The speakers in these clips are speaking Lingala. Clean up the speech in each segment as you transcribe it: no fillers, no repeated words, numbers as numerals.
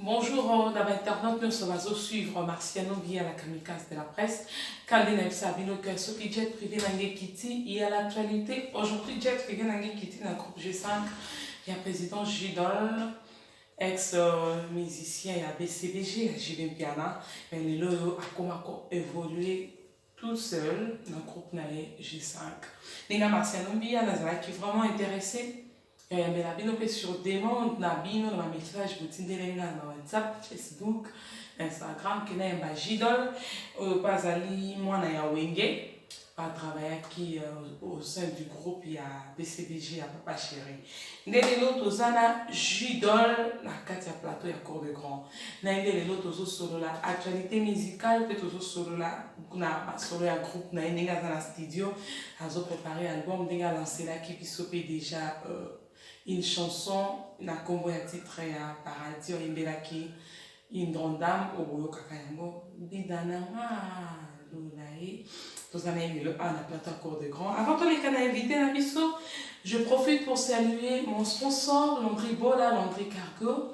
Bonjour internautes, nous sommes à suivre Marciano via la kamikaze de la presse. Kaldena Sabino que ce qui jet privé Nangé Kitty et à l'actualité. Aujourd'hui, jet privé Nangé Kitty dans le groupe G5. Il y a le président Gidol, ex-musicien et à BCBG, à JB Piana. Mais les lots a évolué tout seul dans le groupe G5. Les gars Marciano via qui est vraiment intéressé. Il y a des sur demande, nabino dans message boutique de WhatsApp, Facebook, Instagram, qui est un Gidol, pas ali moi na ya wenge, pas travailler qui au sein du groupe il y a BCBG à Papa Chéri. Ndé l'autre zana Gidol na Katia Plateau ya Cour de Grand. Ndé l'autre solo la actualité musicale peut solo la na solo ya groupe na ndinga dans la studio, azo préparé album ndinga lancé là qui pisopé déjà une chanson na combo ya titre ya paradis oyimbelaki une grande dame oboyo kakayango bidana lolae tozana yemelo ana plateau Cour de Grand. Avant tous les cas d'inviter na biso, je profite pour saluer mon sponsor Landry Bola, Landry Cargo,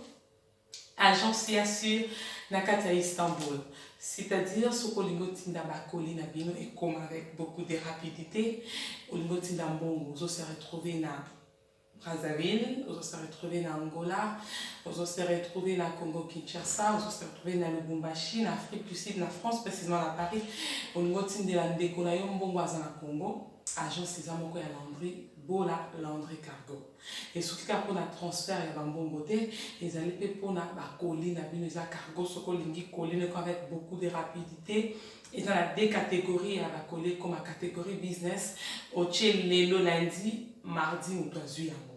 agence Yassur Nakata Istanbul. C'est-à-dire, ce que l'on tinda bakoli na bino et comme avec beaucoup de rapidité, l'on tinda mbongo, on se retrouver na Brazzaville, on se retrouver en Angola, on se retrouver en Congo-Kinshasa, on se retrouver en Lubumbashi, en Afrique du Sud, en France, précisément à Paris. On a de la décoration en Congo, agence Césamoko et Landry, Bola Landry Cargo. Et ce qui est pour le transfert, il y a un bon côté, ils allaient pour la colline, les cargo, ce qu'on dit colline avec beaucoup de rapidité. Ils ont des catégories à la coller comme la catégorie business, au le lundi, mardi ou yango.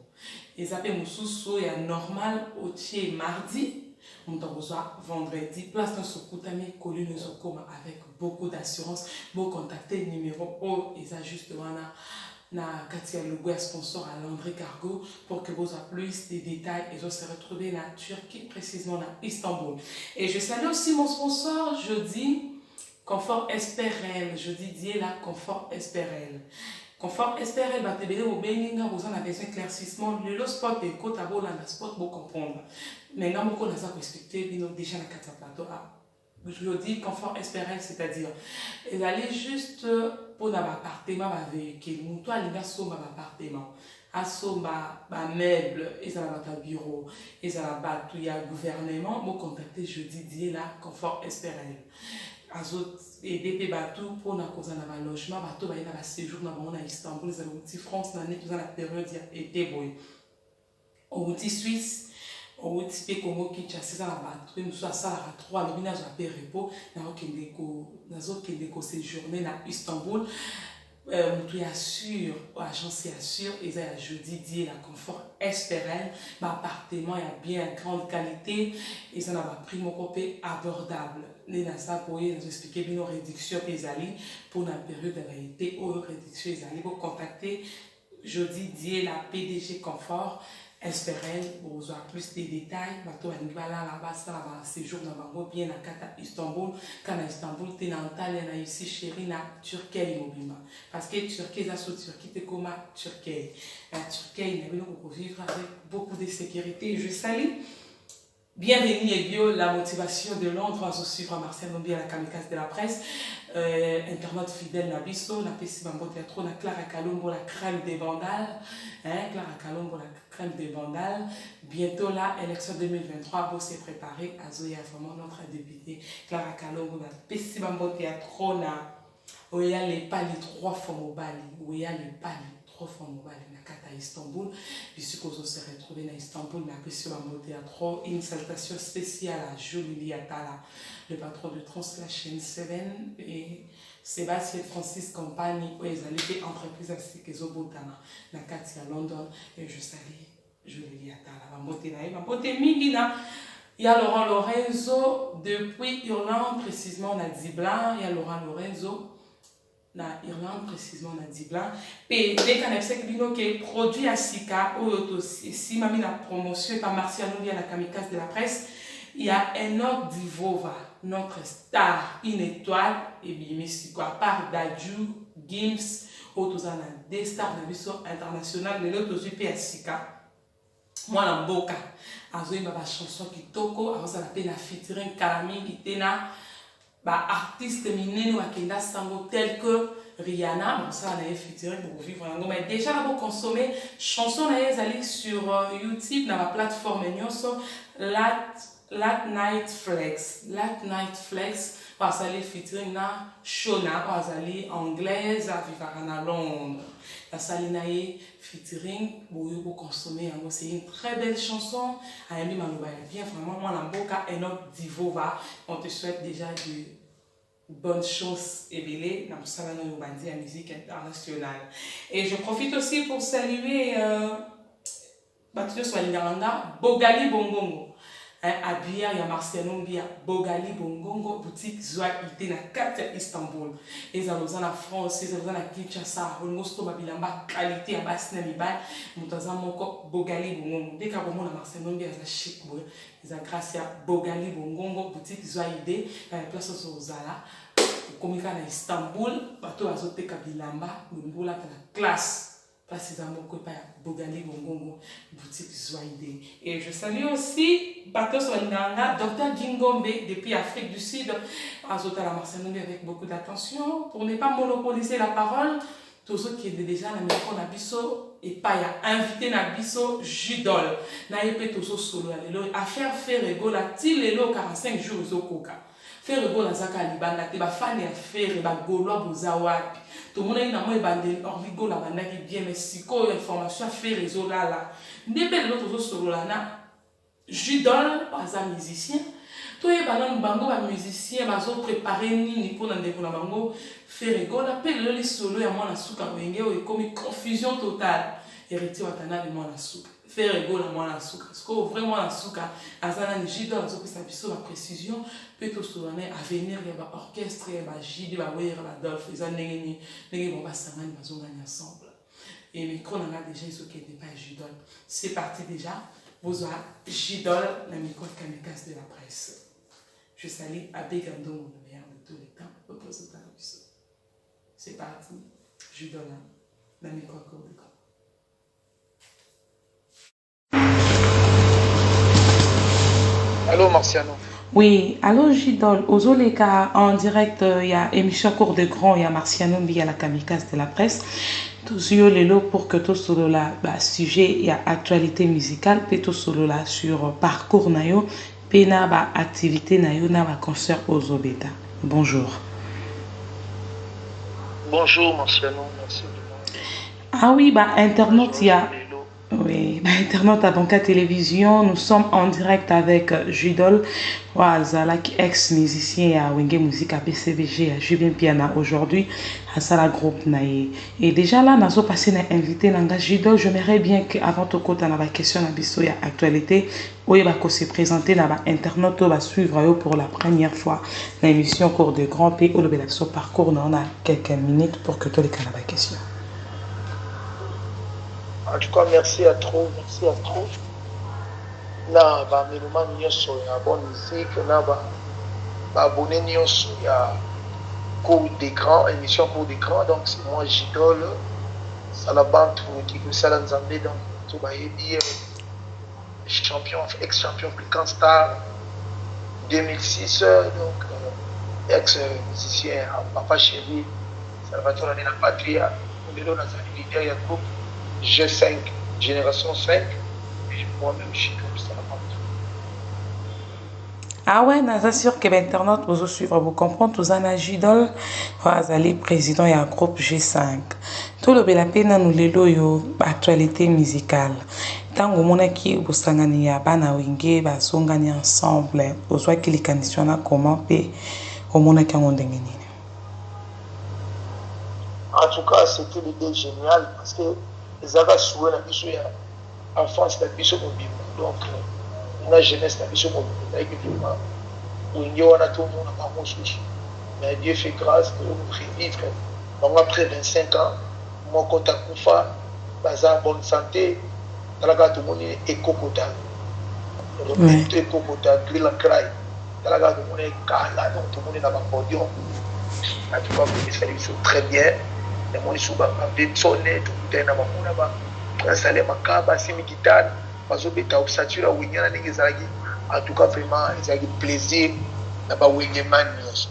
Ils appellent Moussou, il y a normal, au mardi, on a besoin vendredi, place dans ce coutami, colline avec beaucoup d'assurance, vous contactez le numéro O, ils ajustent na Katia Logo sponsor à Landry Cargo pour que vous ayez plus de détails et vous se retrouvez en Turquie, précisément à Istanbul. Et je salue aussi mon sponsor, je dis Confort Espérel, je dis Dieu là, Confort Espérel. Confort Espérel, va te bénir au béninga, vous en avez besoin d'éclaircissement, le sport est côte à bout, le sport pour comprendre. Mais non, beaucoup n'a pas respecté, déjà la Katia Plateau. Je dis confort espérel, c'est-à-dire, ils allaient juste pour un appartement avec véhicule, toi, les gars sont un appartement, à meuble, ils ont un bureau, ils ont un gouvernement, vous contactez jeudi, dis là, confort espérel. Et des bateaux pour un logement, bateau, il y a un séjour dans Istanbul, ils ont un petit France, dans la période été au petit Suisse. Au type Congo Kinshasa la batterie nous soit ça la 3 le ménage à Pérepo dans autre séjourner à Istanbul tu assure agence assure et ça jeudi dit la confort espérel ma appartement est bien grande qualité et ça n'a pas prix mon copé abordable les ça pour nous expliquer bien nos réductions pézali pour la période de réalité ou réduction pézali pour contacter jeudi dit la PDG confort espérel pour avoir plus de détails bateau là-bas ça va séjour dans bien à Istanbul quand à Istanbul tu es dans Antalya ici chérie na Turquie immobilement parce que Turquie ça sur Turquie t'es comme Turquie la Turquie il faut vivre avec beaucoup de sécurité. Je salue bienvenue et bio la motivation de Londres à suivre Marcel Nombi à la kamikaze de la presse internaute fidèle na biso na pesi bambo théâtre na Clara Kalombo la crème des vandales Clara Kalombo la crème des vandales bientôt là élection 2023 vous s'est préparé à Zoya vraiment notre député Clara Kalombo na pesi bambo théâtre na oya les pali 3 fois mobali oya les pali 3 fois mobali na kata Istanbul puisque vous se retrouvez à Istanbul na pesi bambo théâtre une salutation spéciale à Julie Atala le patron de Trans la chaîne 7 et Sébastien Francis Compagnie où ils allaient des entreprises ainsi que Zobotana na Katia London et je salue Julie Atala ma beauté mingina il y a Laurent Lorenzo depuis Irlande précisément na Dibla il y a Laurent Lorenzo na Irlande précisément na Dibla et les canapés qui produit à Sika ou si mami la promotion par Martial Noulia la kamikaze de la presse. Il y a un autre Divova, notre star, une étoile, et bien, à part Dadju, Gims, autres des stars de l'vision internationale, mais l'autre aussi PSK. Moi, la Boka, azoyi ba chanson kitoko azala pe na featuring kalami kitena ba artiste minene wakenda sango tel que Rihanna, bon ça on a featuring pour vivre en mais déjà là pour consommer chanson na ezali sur YouTube na la plateforme nyonso Lat Night Flex parce que featuring na Shona azali anglaise vivre na Londres la salinae featuring pour consommer c'est une très belle chanson Ayami Maloba bien vraiment moi la boca Enoch Divova on te souhaite déjà du bonne chance et belé dans la musique internationale. Et je profite aussi pour saluer Bogali Bongongo. À Biya, il y a Marciano Mbia, Bogali Bongongo, boutique Zoa Ité na 4 Istanbul. Et ça nous en a France, ça nous en a Kinshasa, on nous tombe bilamba qualité à basse namiba, mutaza moko Bogali Bongongo. Dès qu'à moment la Marciano Mbia za chic boy, ils a grâce à Bogali Bongongo, boutique Zoa Ité, la place au Zala. Comme il à Istanbul, bateau azote kabilamba, Bongola la classe. Précisément Bogali Bongongo, boutique Zoaïde. Et je salue aussi Bato Soalinganga, Dr Gingombe depuis Afrique du Sud, Azota la Marseille avec beaucoup d'attention. Pour ne pas monopoliser la parole, tous ceux qui étaient déjà dans le micro Nabiso et pas invité Nabiso Judol. Naïpe tous ceux solo à faire ego la tilelo 45 jours au Koka. Faire ego la zaka libanda te ba fan ya faire ba golo bozawapi. Tout le monde est dans le bandé, orligo la banda qui bien, mais si quoi information faire réseau là. N'ébelle l'autre solo là na. Judol, pas un musicien. Toi et banan bango ba musicien, bazo préparer ni pour dans des bango faire rigole. Appelle le solo et moi la souka wenge et comme confusion totale. Héritier watana de moi la souka. Faire rigole à moi la souka. Parce que vraiment la souka, azana ni Judol, azo que ça biso la précision. Peut-être solo à venir il y a orchestre, il y a Jidi, ba weir la Dolph, les années ni bon ba sangani bazo gagner ensemble. Et micro n'a déjà ce qui n'était pas Judol. C'est parti déjà. Vous avez Jidol, la micro kamikaze de la presse. Je salue Abbé Gando, le meilleur de tous les temps, au poste de c'est parti, Jidol, la micro kamikaze. Allô Marciano. Oui, allô Jidol, aux Oleka en direct, il y a émission Cours de Grand, il y a Marciano Mbi, il y a la kamikaze de la presse. Tous les lots pour que tout solo là, sujet, il y a actualité musicale, puis tout solo là sur parcours nayo, puis na ba activité nayo, na ba concert aux Obeta. Bonjour. Bonjour Marciano, merci. Ah oui, bah internaute, il y a. Oui, internaute à Banca Télévision, nous sommes en direct avec Judol, Zalak, ex-musicien à Wenge Musique à PCBG, à Jubin Piana aujourd'hui, à Sala Groupe Naye. Et déjà là, nous avons passé à inviter Nanga Judol. J'aimerais bien qu'avant tout côté, on a question à Bisso et actualité, où il va se présenter, on va internaute, va suivre pour la première fois l'émission Cours de Grand P, où le parcours, on a quelques minutes pour que tous les cas la question. En tout cas, merci à trop. Na ba meloma nyonso ya bonne musique, na ba abonné nyonso ya cours d'écran, émission cours d'écran. Donc c'est moi Jidol, Salabantu qui que ça l'ensemble donc tout ba yebi champion, ex-champion African Star 2006 donc ex-musicien Papa Chéri, Salvatore Nena Patria, numéro dans un leader ya groupe G5, Génération 5, et moi-même je suis comme ça. Ah ouais, je suis sûr que l'internet vous suivre, vous comprendre, tous en Jidol, vous allez président et un groupe G5. Tout le bel peine nous les loyaux, actualité musicale. Tant que mon qui vous sangani ya bana winge, ba songani ensemble, vous voyez que les conditions à comment payer au mon qui en dengeni. En tout cas, c'était l'idée géniale parce que les agas souhaient la biso ya enfance la biso mobile. Donc la jeunesse la biso mobile. Avec vraiment winge wana tout le monde a pas souci. Mais Dieu fait grâce de nous revivre. Donc après 25 ans, mon compte à Koufa, baza bonne santé, talaga tout le monde est éco-kota. Donc éco-kota, grill and cry. Talaga tout le monde est kala, donc tout le monde est dans le podium. En tout cas, vous savez très bien. Les gens qui sont en train de sonner, tout le monde est installé ma caba, simi guitare, bazobeta obstature wenge na ndenge ezalaki en tout cas vraiment ezalaki plaisir na bawenge mani nyonso.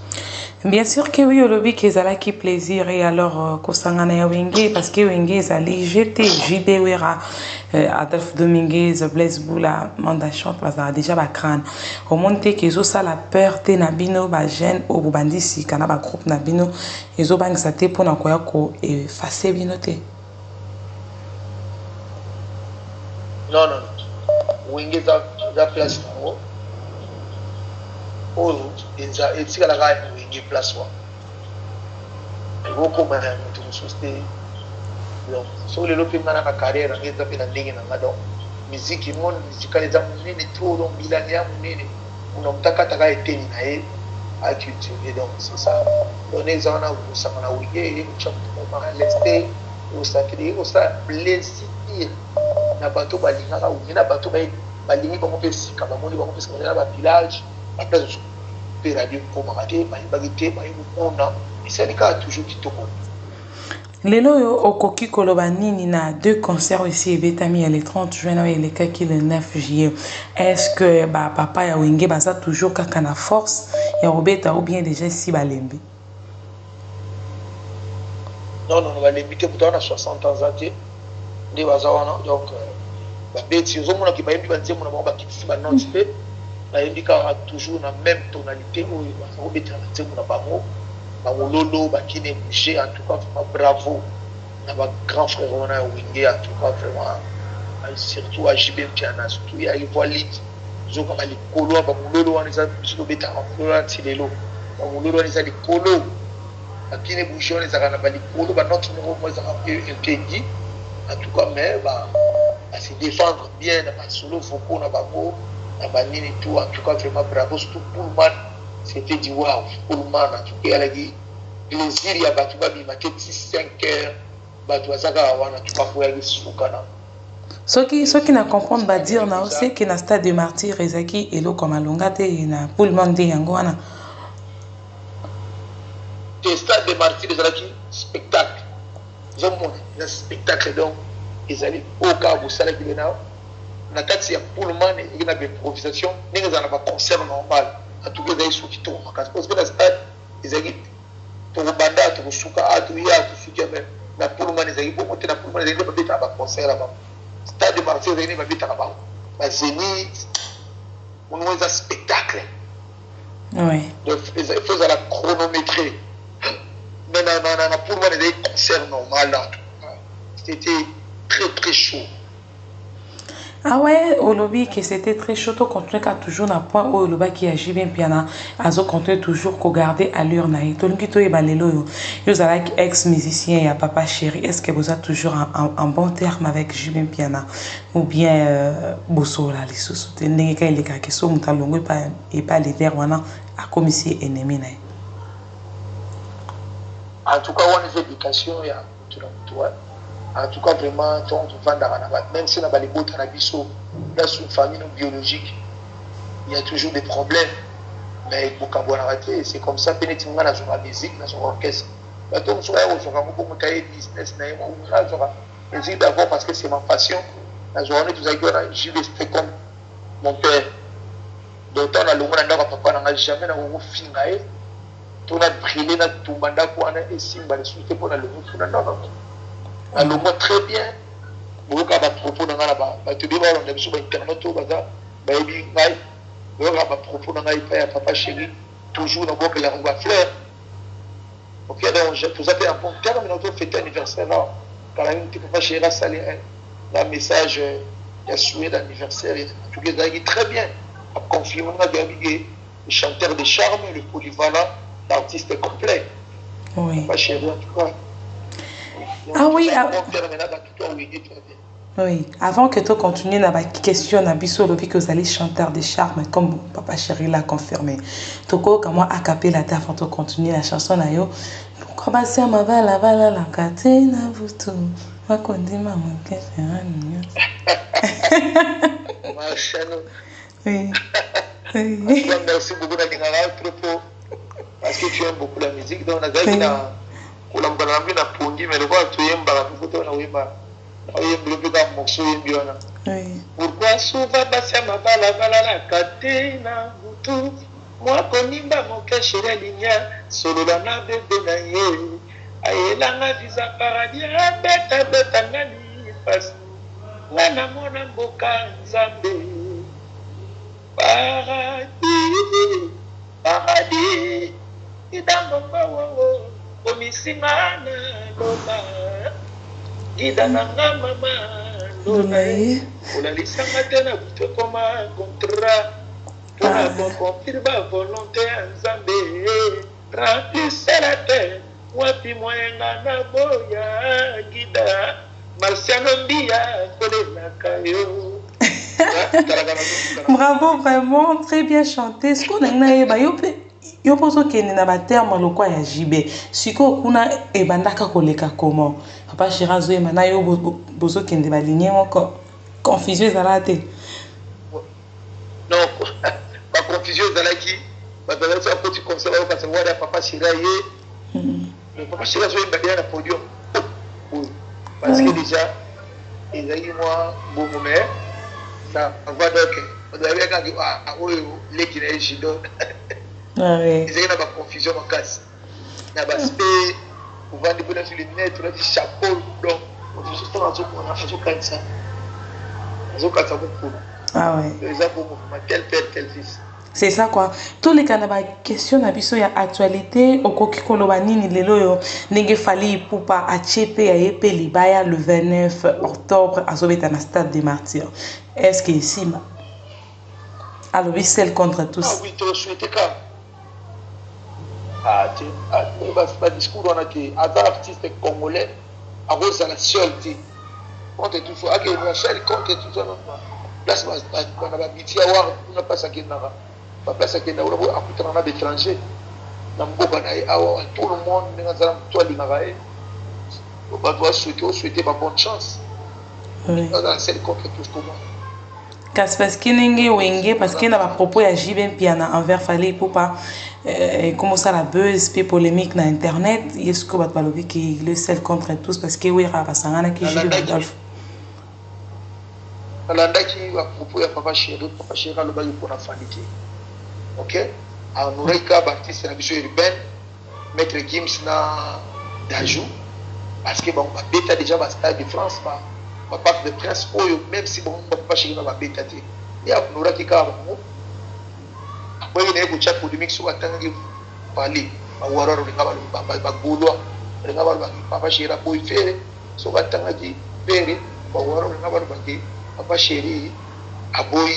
Bien sûr que oui, olobi kezala ki plaisir et alors kosangana ya wenge parce que wenge ezali jeté JB Wera Adolphe Dominguez Blaise Boula Manda Chante bazala déjà ba crâne au monde te kezo ça la peur te na bino ba jeune au bobandisi kana ba groupe na bino ezo bangisa te pona koya ko effacer bino te. Non non wenge za place nango oyo etikalaka wenge place wa ekokoma na moto mosusu te donc soki lelo mpe ngana na carrière nange eza mpe na ndenge na nga donc miziki monde musicale eza monene trop donc bilani ya monene muna moto akataka eteni na ye aculture donc c'est ça donc eza wana kosanga na wenge ekotya moto moma leste osakeli ekosala plaisir na bato balingaka wenge na bato balingi bango mpe sika bamoni bango mpe sika na bavillage baplace mpe radio ekomaka te bayebaki te bayebokona esali kaka toujours kitoko. Lelo yo okoki koloba nini na deux concerts ici ebetami ya le 30 juin na elekaki le 9 juillet. Est-ce que ba papa ya wenge baza toujours kaka na force ya obeta ou bien déjà si balembi? Non non balembi te kuta wana 60 ans ate nde baza wana donc babeti ozomonaki bayembi banzembo na bango bakitisi banoti te bayembi kaka toujours na même tonalité oyo baza kobetela banzembo na bango bamololo bakine bouger en tout cas vraiment bravo na bagrand frère wana ya wenge en tout cas vraiment surtout à JB Piana surtout ya ivoire lite ozokanga likolo ya bamololo wana eza biso tobetaka bamololo wana ti lelo bamololo wana eza likolo bakine bouger wana ezalaka na balikolo banote moko mo ezalaka interdit en tout cas mais se défendre bien na basolo vocaux na bango na banini tout en tout cas vraiment bravo surtout Pullman c'était du wow Pullman en tout cas alaki plaisir ya bato babima te 5 heures bato bazaka wana en tout cas foyaki sukana soki na comprendre ba dire na aussi que na stade de martyr ezaki elo comme alonga te na Pullman de yango wana te stade de martyr ezalaki spectacle zomona na spectacle donc ezali oka bosalaki lena na kati ya Pullman ezali na improvisation ndenge ezala na concert normal en tout cas ezali soki to makasi parce que na stade ezali tokobanda tokosuka atoya tosuki même na Pullman ezali bongo te na Pullman ezali babetaka baconcert na bango stade de martyr ezali nde babetaka bango bazénith mongo eza spectacle donc il faut ezala chronométré mais na Pullman ezali concert normal là c'était très très chaud. Ah ouais, au lobby que c'était très chaud, on continue qu'à toujours na point où le bas qui agit bien piana, azo continue toujours qu'au garder allure naï. Tout le qui toi balelo yo, yo avec ex musicien et à papa chéri. Est-ce que vous êtes toujours en bon terme avec Jubin Piana ou bien bosso là les sous te ndenge ka ileka ke so mutalongo et pas les terres wana a commissaire ennemi naï. En tout cas, on a éducation ya toi. En tout cas, vraiment, même si on a les bottes à la biseau, dans une famille non biologique, il y a toujours des problèmes. Mais il faut qu'on arrêter. C'est comme ça, pénétrer dans la musique, dans son orchestre. Donc, je vais business, je vais d'abord parce que c'est ma passion. La journée, je vais rester comme mon père. Donc, on a le monde à papa, on n'a jamais fini. On a brûlé dans tout le monde, et si on a le soutien pour le monde, non. Alors moi très bien beaucoup à propos dans là-bas tu dis voilà on a sur internet tout baza baby ngai donc à propos dans ngai papa chéri toujours dans que la fleur OK donc vous avez un bon terme mais notre fête anniversaire là quand même tu papa chéri salé un message il y a souhait d'anniversaire tout les a très bien à confirmer on a le chanteur de charme le polyvalent l'artiste complet oui papa chéri en tout cas. Ah oui, oui. Avant que tu continues la question, na biso lobi que vous allez chanteur de charme comme papa chéri l'a confirmé. Toko comment a capé la tête avant de continuer la chanson na yo. Pourquoi pas ça ma vala la katena vutu. Va conduire maman que oui. Oui. Merci beaucoup à propos parce que tu aimes beaucoup la musique donc on a kulambana na pondi mais le quoi tu aimes bala photo na wimba oyembi pe ka morceau yembi wana Oui. Pourquoi souvent basia mabala bala la katina butu moi konimba moke chérie linia solo na bébé na ye ayelanga visa paradis beta beta ngani passe ngana mona mboka nzambe paradis paradis idambo bawo komisinga na loba ida na mama Donaye. olalisanga te na butu koma contrat mpona kokomplir bavolonté ya nzambe remplise la terre wapi moyenga na boya gida marciano mbia kolelaka yo. Bravo, vraiment, très bien chanté. Ce qu'on a yo poso kene na ba terme lokwa ya jibe. Siko kuna ebandaka koleka comment? Papa Chirazo e mana yo bozo kende ba ligne moko. Confusion ezalate. Non, ma confusion ezalaki bazalaki a petit comme ça ba parce que papa Chiraye. Le papa Chirazo e mbia na podium. Parce que déjà ezali moi bon moment ça va donc on devait quand ah oui les qui n'est jido. Ouais. Ils ont une confusion en casse. Il y a aspect on va déposer sur les net, on a dit chapeau donc on dit juste on a fait comme ça. Ils ont quand ça beaucoup. Ah ouais. Les a pour tel père tel fils. C'est ça quoi. Tous les canaba question na biso ya actualité okoki koloba nini lelo yo ndenge fali pupa achepe ya yepe libaya le 29 octobre azobeta na stade des martyrs. Est-ce que ici alors celle contre tous. Ah oui, tu as souhaité quand ah tu pas discours on a que artiste congolais à cause de la seule contre tout ça que la seule contre tout ça non place on a habitué à voir on n'a pas ça qui n'a pas place qui n'a pas à coûter d'étrangers dans beaucoup na tout le monde dans toi l'ingarae on va souhaiter ma bonne chance dans la seule contre tout pour moi. Parce que n'enge wenge parce que na ba propos ya JB Piana envers Fally Ipupa comment ça la buzz puis polémique na internet est-ce que bat balobi qui le seul contre tous parce que oui ra basangana qui JB Adolphe alandaki ba propos ya papa chéri le bayi pour la Fally OK a noureka baptiste na biso urbain maître Gims na Dajou parce que bon beta déjà ba stade de France ba Parc de Prince, même si bon, pas chez ma bêta, il y a un qui a après il y a un chat pour le mix sur la tête parler à voir le gaulois le papa chéri a beau faire sur la tête qui père à voir le papa chéri a beau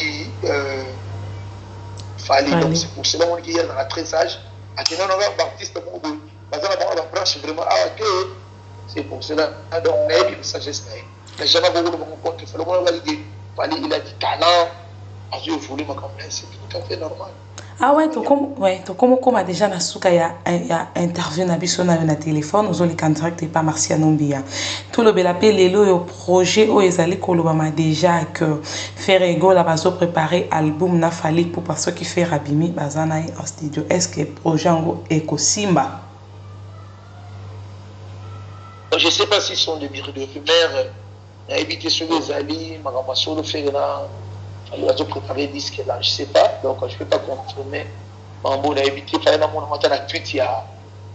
Fally donc c'est pour cela qu'on dit dans la tressage à tenir un artiste mon beau parce que la branche vraiment ah que c'est pour cela donc on a une sagesse là. Mais jamais beaucoup de mon compte, il faut le voir valider. Il a du talent, a dû voulu ma campagne, c'est tout à fait normal. Ah ouais, tu comme déjà na souka ya interview na biso na téléphone, nous les contacté par Marciano Mbia. Tout le bel appel lelo yo projet o ezali kolobama déjà que Ferrego la bazo préparer album na Fally pour parce qui fait Rabimi bazana en studio. Est-ce que projet ngo eko simba? Je sais pas s'ils sont des rumeurs. Il a évité sur les alliés, ma ramation le fait là, il a préparé le disque là, je sais pas, donc je ne peux pas confirmer. Mambo a évité, il fallait mon matin la tweet, il a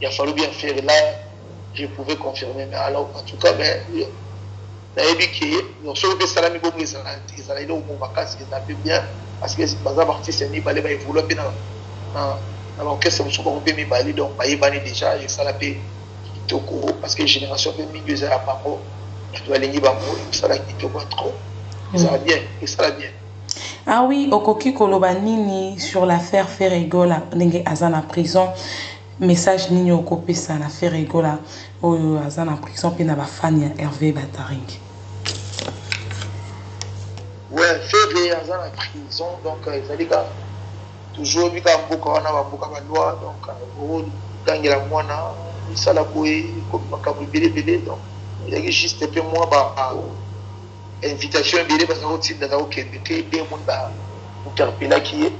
fallu bien faire là, je pouvais confirmer, mais alors en tout cas, mais il a évité, nous sommes que Salami Bobo, ils allaient au bon vacances, ils avaient bien, parce que les artistes, ils allaient évoluer dans l'orchestre, ils sont bien mis, donc ils allaient déjà, ils allaient parce que la génération de milieu à Paro, je dois aller ça la quitte trop. Ça va bien, et ça va bien. Ah oui, Okoki Kolobanini sur l'affaire Ferrego la ndenge azana prison. Message nini okopé ça na Ferrego la oyo azana prison pe na ba fan ya Hervé Bataring. Ouais, Ferré azana prison donc ça dit toujours bi ka mboka na ba mboka ba loi donc au tangela mwana ça la boye comme makambo belé donc il y a juste un peu moins invitation belé parce que au titre dans aucun été bien monde interpellé qui est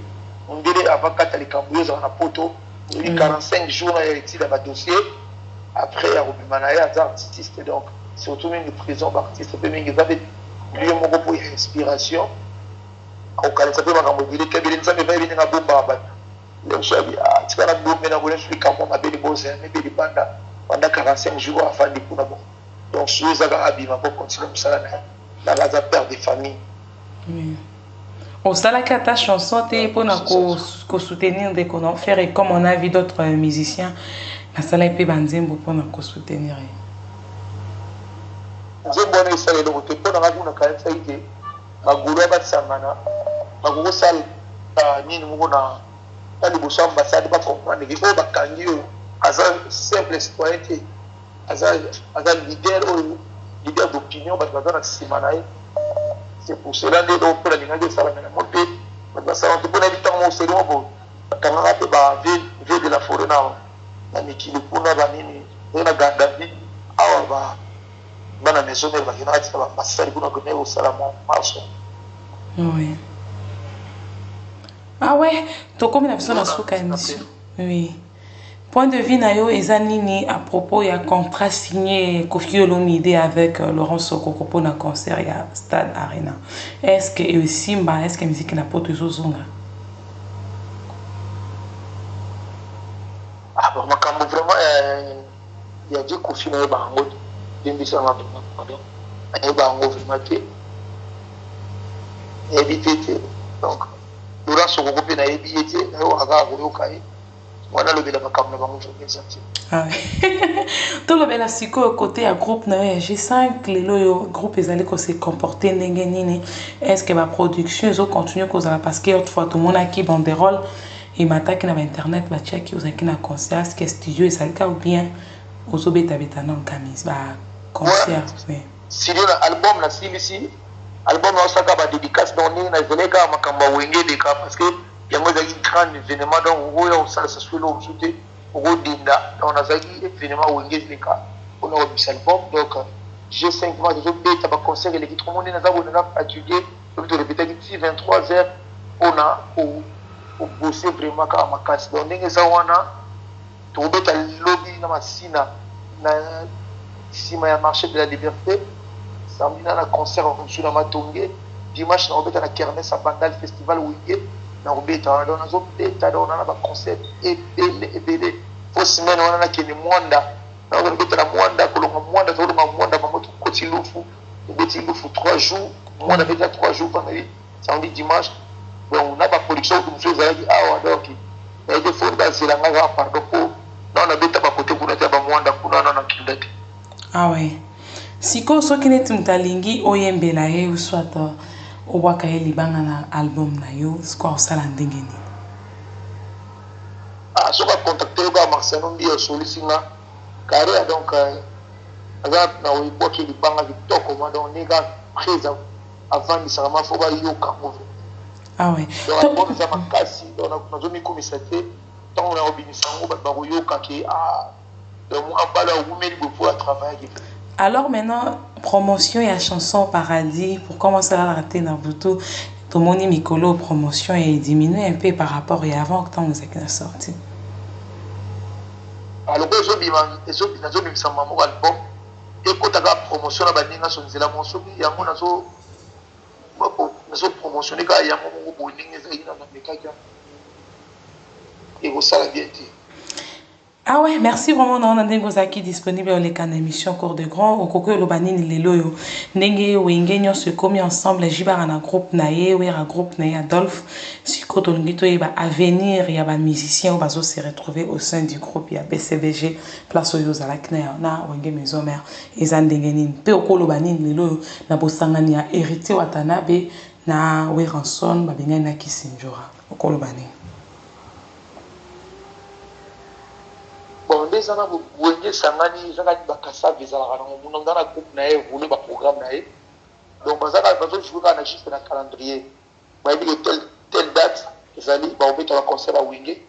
on dirait avant quand les camboues on a poto 45 jours à étude dans le dossier après à Robimanaï à artiste donc surtout une prison d'artiste peu mingi lieu moko po ya inspiration akokanisa mpe makambo ebele te ebele nzambe epai ebele nga bombaka bato leso abi tika na bombe na bole soki kamwa mabe liboza mebe libanda pendant 45 jours afandi kuna bon donc soki ezaka abima po continue mosala na baza père de famille. Osalaki ata chanson te mpona kosoutenir ndeko na ofere et comme on a vu d'autres musiciens nasalaki mpe banzembo mpona kosoutenir ye nzembo wana esala eloko te mpona nga kuna kanisaki te magolo ya basangana bakokosala nini moko na liboso ya ambasade bacomprendre oyo bakangi oyo aza simple citoyen te aza leader oyo leader d'opinion bato baza na nsima na ye. C'est pour cela que nous avons fait la salle de monter. Maintenant, ça va te prendre du temps au série. Quand on a fait la vie de la forêt, on a mis qui le pour nous banini. On a gardé vie. Ah bah, dans la maison, on va gagner ça. Ma salle pour nous gagner au salamon marche. Oui. Ah ouais. Tu comme une personne à souka émission. Oui. Point de vue nayo ezanini à propos il y a contrat signé Koffi Olomide avec Laurent Sokoko pour un concert il y a Stade Arena. Est-ce que Simba est-ce que musique n'a pas toujours zonga? Ah bon makambo vraiment il y a dit Koffi na bango dembisa na pardon. Ay bango vraiment te. Éviter donc Laurent Sokoko pe na éviter na aga ko yokai. Ah ouais. Tout le bel siko côté à groupe G5 le groupe ezali ko se comporter ndenge nini est-ce que ma production zo continue kozala parce que autrefois tout le monde a qui banderole et m'attaque na internet ba check aux qui na concert que studio ezali ka ou bien aux obeta beta non camise ba concert oui si le album na silisi album na osaka ba dédicace donc ni na zelega makamba wenge de ka parce que il y a un grand événement donc on a ça se suit l'autre côté on dinda on a un événement où on a un album donc j'ai 5 mois de bêta ba concert l'équipe tout le monde on a étudié donc de répéter ici 23 heures on a pour bosser vraiment comme ma casse donc ninga ça on a tout bêta lobby na masina na sima ya marché de la liberté samedi na concert on sur la matongé dimanche na bêta na kermesse à Bandal festival week-end na robeta dans nazo beta dans na ba concert ebele fo semaine wana na kene mwanda na robeta na mwanda kolonga mwanda tolonga mwanda mamoto koti lufu beti lufu 3 jours mwanda beta 3 jours pendant samedi dimanche donc na ba production de monsieur zalaki awa donc na de fonda zelanga ga pardon ko na beta ba côté kuna ta ba mwanda kuna na kindate. Ah ouais siko soki neti mtalingi oyembela ye uswata obwaka ye libanga na album na yo siko osala ndenge nini? Soka contacter ba Marcelo Mbio solisinga carré donc azat na oyibwaki libanga kitoko ma donc nega présent avant de ça ma faut ba yoka move. Ah ouais donc album za makasi donc na zomi komisate tant na obinisa ngo ba yoka ki donc moi bala wumeli pour travailler. Alors maintenant, promotion et la chanson Paradis, pour commencer à rater dans Boutou, tout le monde Mikolo promotion est diminué un peu par rapport à avant que tant musique est sorti. Alors que je dis ça maman album et quand la promotion la bandinga son zela monso ya mon nazo promotionner ka ya mon bo ndinga ezali na mekaka et vous ça la bien dit. Ah ouais, merci vraiment on a des disponible dans les canaux émission Cours de Grand au coco lobanini lelo ndenge wenge nyonso komi ensemble jibara na groupe naye ou un groupe naye Adolphe siko to ngito ba avenir ya ba musiciens bazo se retrouver au sein du groupe ya BCBG place oyo za la kna na wenge maison mère ezandenge nini pe oko lobanini lelo na bosangani ya héritier Watanabe na Weranson ba bengana Kisinjora oko lobanini. Bon, les gens ont voulu sangani, ils ont dit bakasa bizarre, on a dans la groupe naé, voulu ba programme naé. Donc bazala bazo jouer na juste na calendrier. Ba dit que telle date, ils allaient ba obeto la concert à Wingé.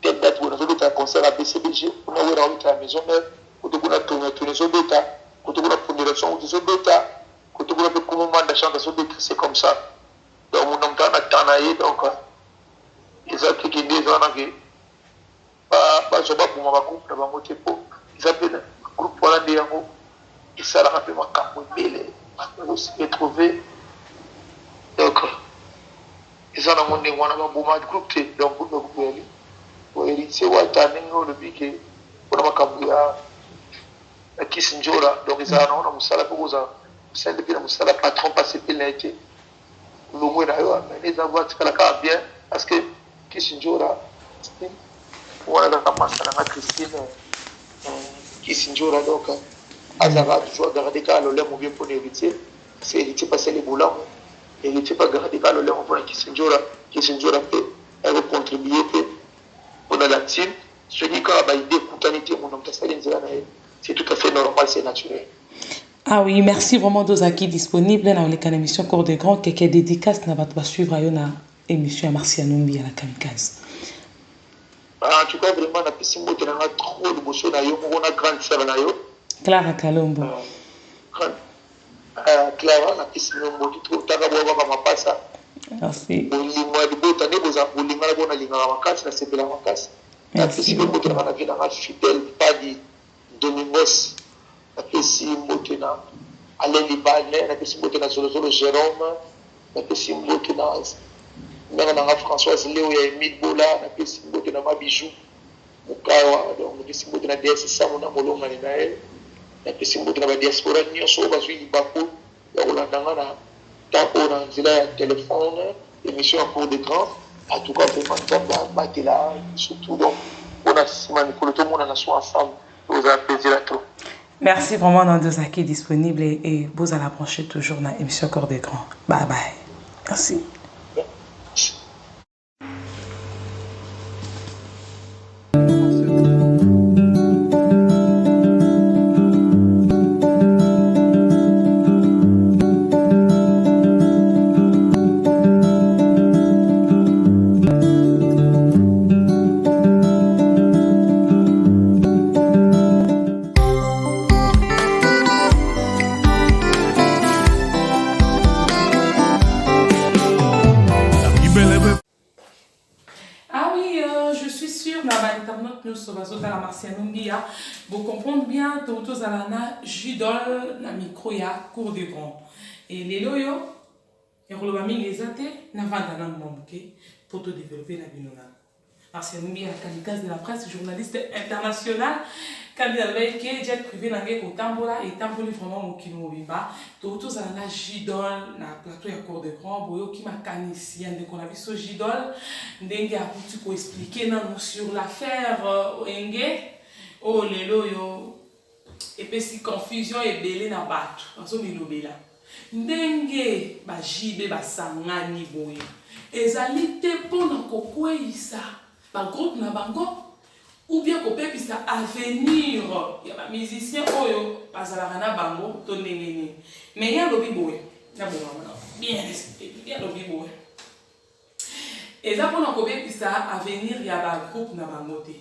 Telle date on a obeto la concert à BCBG, on a obeto la maison mère, on a tourner sur bêta, on a pondération sur bêta, on a fait comment de chanter sur bêta, c'est comme ça. Donc on a dans la tanaé donc ils ont cliqué des gens avec je vais pour ma groupe là-bas, ils appellent groupe voilà des yango, ils savent rappeler ma capo belle, aussi retrouvé. Donc, ils en ont demandé un moment de groupe. Donc, pour héritier, le big, pour ma cambouya, la Kissinjora. Donc, ils en ont un moussala pour vous. C'est depuis le moussala patron passé par l'été. Le mot est là, mais les avoirs, c'est bien. Parce que Kissinjora, on a la Christine Kissinjora. Donc, Azara toujours gardé qu'à l'olé mon bien pour l'héritier. C'est héritier passer les boulons. Héritier pas gardé qu'à l'olé mon bien Kissinjora. Kissinjora peut contribuer pour la team. Ce qui a idée coutanité mon nom c'est tout à fait normal, c'est naturel. Ah oui, merci vraiment Dozaki disponible dans l'émission Cours des Grands qui est dédicace na va suivre à émission à Marcianumbi à la Kamikaze. En tout cas vraiment na pisi mbote na trop de bosso na yo mo na grande sœur na yo. Clara Kalombo. Clara na pisi mbote trop taka boba ba mapasa. Merci. Bolingo de bota ne boza bolinga na bona linga makasi na sepela makasi. Na pisi mbote na vina na fidèle pas di Domingos. Na pisi mbote na Alain Libanais, na pisi mbote na Zolozolo Jérôme, na pisi mbote na Nanga Françoise Léo ya Emile Bola, na pisi mbote na Mabijou Mukawa, donc na pisi mbote na DS Samu na Molonga ni na elle, na pisi mbote na ba diaspora nyonso bazwi libako ya kolandanga na tapo na nzela ya téléphone, émission en cours d'écran. En tout cas vraiment nzamba batela surtout donc on a simani ko tout le monde en soit ensemble. Vous avez plaisir à tout. Merci vraiment Nandozaki disponible et vous allez brancher toujours dans l'émission Cours des Grands. Bye bye. Merci. Vous comprenez bien, tous à la Judol, na micro ya Cours des Grands. Et les loyo, et relevami les athées, n'a pas d'un pour te développer la binona. Martial Numbi, la Kamikaze de la presse, journaliste international, candidat qui est jet privé dans le Tambola et Tamboli vraiment au Kino Bimba. Tous à la Judol, na plateau ya Cours des Grands, boyo qui m'a canissi, dès qu'on a vu ce Judol, dès a pu expliquer sur l'affaire Enge. Oh lelo yo epesi confusion ebele na bato bazomilobela ndenge bajibe basangani boye ezali te mpona kokweyisa bagroupe na bango ou bien kopepisa avenir ya bamusicien oyo bazalaka na bango to ndenge nini mais ya lobi boye na bongo bien respecté ya lobi boye eza mpona kopepisa avenir ya bagroupe na bango te.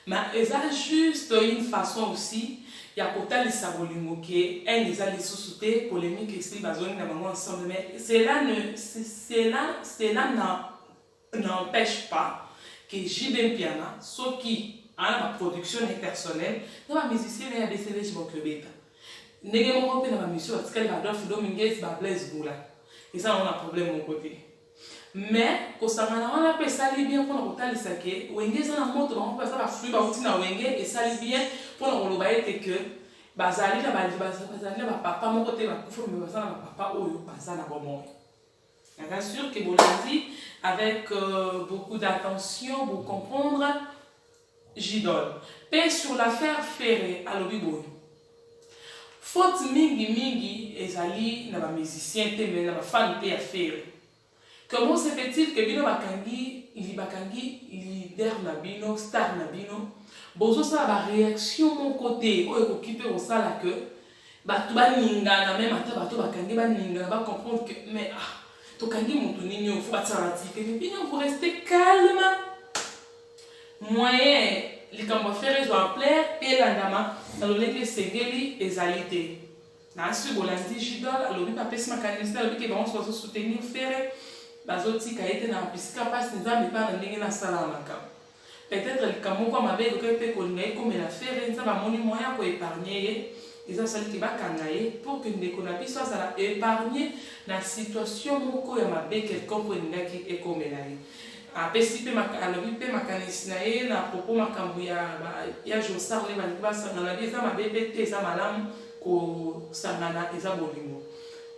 Mais c'est juste une façon aussi, il y a côté les sabolimos qui est les sous-soutés polémiques ici basons dans ensemble mais cela n'empêche pas que JB Piana ce qui a ma production personnelle dans ma musicien et ABCD je m'occupe bêta n'est pas mon dans ma mission parce qu'elle va Adolphe Dominguez va Blaise Boula et ça on a problème de mon côté. Mais quand ça m'a fait ça bien pour nous parler ça que Wenge ça na moto on peut ça la flux ba outina Wenge et ça bien pour nous lobaye que bazali na bazali na papa mon côté ba kufu mais bazali na papa oyo bazali na bon. Bien sûr que Bolandi avec beaucoup d'attention pour comprendre Jidol. Paix sur l'affaire Ferré à l'Obiboy. Faute mingi ezali na ba musicien te mais na ba fan te à Ferré. Comment se fait-il que Bino Bakangi, leader Nabino, star Nabino, bozo ça la réaction mon côté, ou équipé au sala que, batu ba ninga na même ata batu Bakangi ba ninga ba comprendre que mais to kangi mon nino faut batsarati que Bino vous restez calme. Moyen les cambo faire ils ont plaire et la dama alors les sengeli ezalité. Na su bolandi jidol alors lui papa se makanista alors que bon soit soutenir faire bazoti kaite na pisika passe nzambe pa na ndenge na sala maka peut-être le kamoko mabe ko pe ko ngai comme la faire nza ba moni moya ko épargner eza sali ke bakanga ye pour que ndeko na biso azala épargné na situation moko ya mabe quelconque elingaki ekomela ye. Apesi mpe alobi mpe makanisi na ye na propos makambo ya Josar le balingi basangana bi eza mabe mpe te eza malamu kosangana eza bolingo.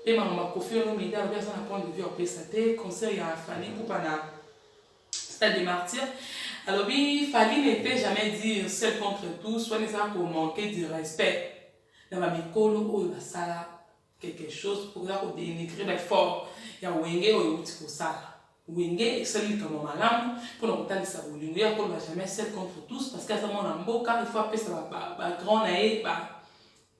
Mpe makambo Koffi Olomide alobi aza na point de vue opesa te concert ya Fally Ipupa na Stade des Martyrs. Alobi Fally ne peut jamais dire seul contre tous, soit ne ça pour manquer du respect. Dans ma mikolo oyo basala quelque chose pour dénigrer fort ya wenge oyo uti kosala. Wenge exali comme malamu pour ne pas ça bolingo ya ko jamais seul contre tous parce que ça mon mboka il faut appeler ça ba grand naé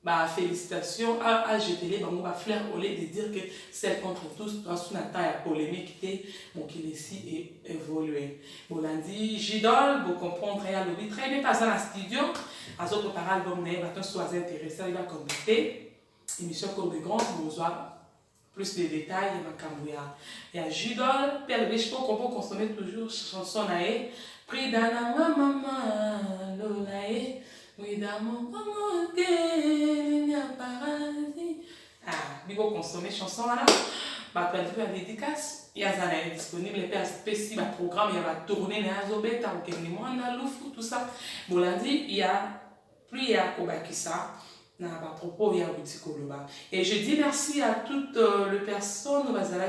ba félicitations à jeter les bango ba fleur au lieu de dire que seul contre tous dans une attaque ya polémique té mon qui ici est évolué. Bolandi Jidol vous comprendre ya lobby très bien pas dans la studio à autres par album né va soit intéressé il va contacter émission comme de grand besoin plus de détails il y a Judol père le je peux consommer toujours chanson naé prix dans maman lonaé oui dans mon maman que paradis bibo consommer chanson là bah tu as dit la dédicace il y a ça disponible les pères spécifiques bah programme il y a va tourner na zobeta ou kenni moi na loufou tout ça bolandi il y a plus il y a kobakisa à propos ya Koloba. Et je dis merci à toutes les personnes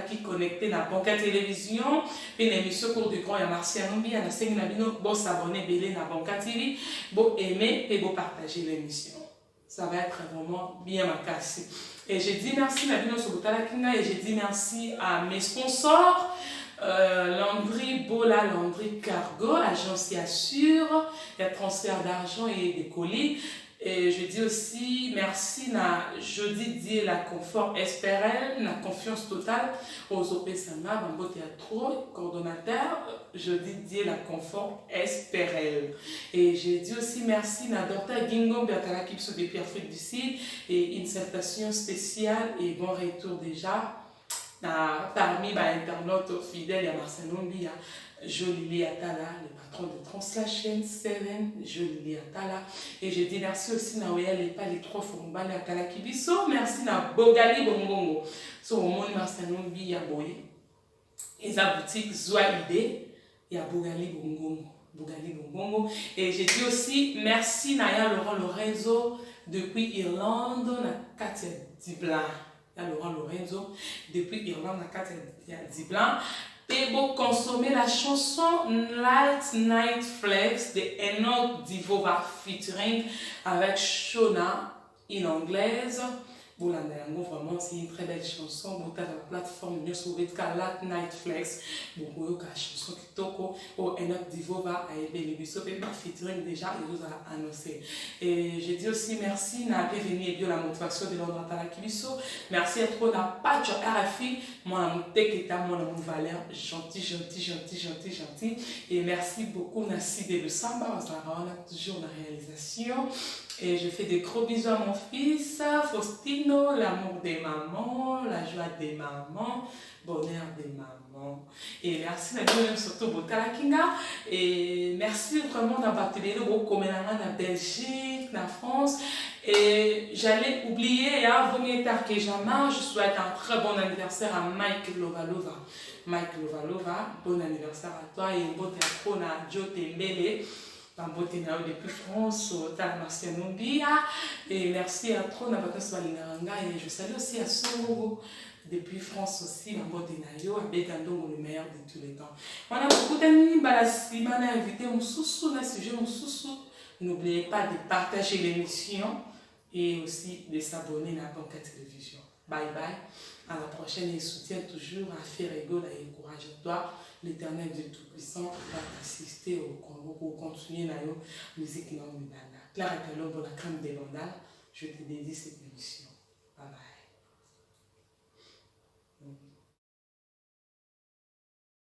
qui connectées dans Banca Télévision, une émission cours du grand, il y a Martien Nombi, il y a Seng Nabino, bon s'abonner, belé dans Banca TV, bon aimer et bon partager l'émission. Ça va être vraiment bien ma casse. Et je dis merci Nabino Sobotala Kinga et je dis merci à mes sponsors. Landry Bola, Landry Cargo, agence qui assure les transferts d'argent et des colis. Et je dis aussi merci na jeudi dit la confort Esperel, la confiance totale aux OPSAMA, Bambo Théâtre, coordonnateur, jeudi dit la confort Esperel. Et je dis aussi merci na Dr Gingo Bertala Kipso depuis Afrique du Sud et une salutation spéciale et bon retour déjà parmi les internautes fidèles à Marcel Nombi. Jolie Atala, le patron de Translation 7, Jolie Atala. Et je dis merci aussi à les trois Foumbane Atala Kibiso. Merci à Bogali Bongongo. So, au monde Marcel Nombi, il y a Boye. Et la boutique Zoa Idée, il y a Bogali Bongongo. Bogali Bongongo. Et je dis aussi merci à Laurent Lorenzo depuis Irlande, na Katia Diblan. Il y a Laurent Lorenzo depuis Irlande, na Katia Diblan. Et vous consommer la chanson Light Night Flex de Enoch Divova featuring avec Shona in anglaise. Vraiment, c'est une très belle chanson. Vous avez la plateforme de Light Night Flex. Vous avez la chanson qui toko au Enoch Divova a été le featuring déjà, il vous a annoncé. Et je dis aussi merci à bienvenue et bien la motivation de l'ordre à la Kibiso. Merci à trop n'a pas de RFI. Moi, mon teketa, mon valeur, gentil. Et merci beaucoup, Nassi de Samba. On a toujours la réalisation. Et je fais des gros bisous à mon fils, Faustino, l'amour des mamans, la joie des mamans, bonheur des mamans. Et merci à surtout Botala Kinga. Et merci vraiment d'avoir participé beaucoup comme en Belgique, en France. Et j'allais oublier, avant mieux tard que jamais, je souhaite un très bon anniversaire à Mike Lovalova. Mike Lovalova, bon anniversaire à toi et un beau théâtre à Joe Tembele. Depuis France, Martien Nombi. Et merci à trop et je salue aussi à Songo depuis France aussi, Mambotenayo, à Begandongo, le meilleur de tous les temps. On a beaucoup d'amis, on a invité mon sous le sujet, mon sous. N'oubliez pas de partager l'émission et aussi de s'abonner à la Banca Télévision. Bye bye. À la prochaine et soutiens toujours à faire rigole et courage à toi. L'Éternel Dieu Tout-Puissant va t'assister au Congo pour continuer la musique non mudana. Clara Kalombo, la crème des vandales, je te dédie cette émission. Bye bye.